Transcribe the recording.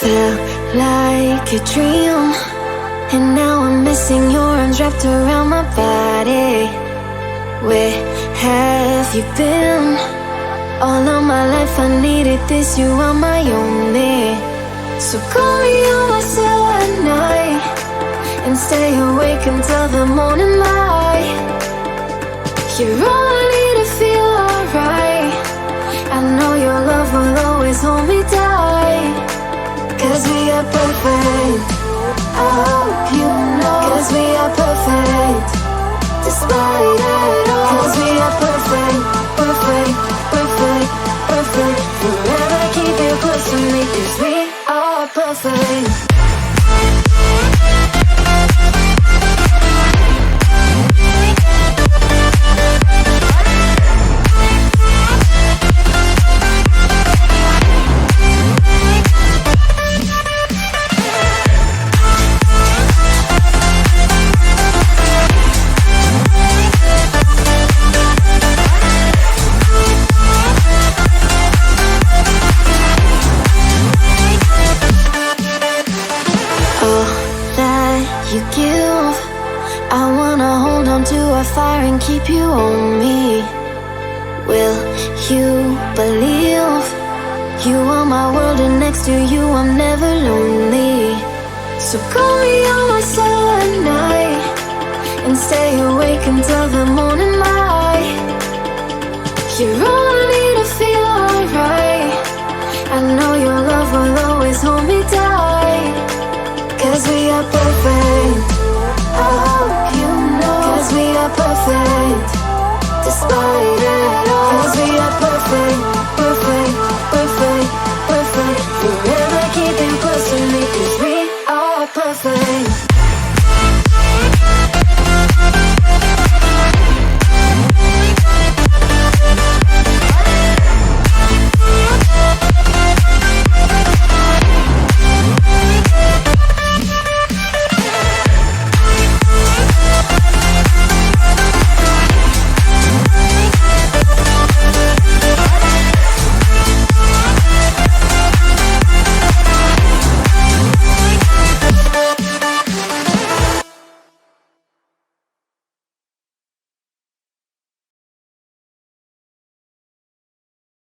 Felt like a dream, and now I'm missing your arms wrapped around my body. Where have you been? All of my life I needed this, you are my only. So call me on my cell at night and stay awake until the morning light. You're all I need to feel alright. I know your love will always hold me tight. 'Cause we are perfect, I hope you know. 'Cause we are perfect, despite it all. 'Cause we are perfect, perfect, perfect, perfect. Forever keep you close to me, 'cause we are perfect. You give, I wanna hold on to our fire and keep you on me. Will you believe you are my world, and next to you I'm never lonely? So call me on my cell at night and stay awake until the morning light. You're all I need to feel alright. I know your love will always hold me tight. 'Cause we are perfect,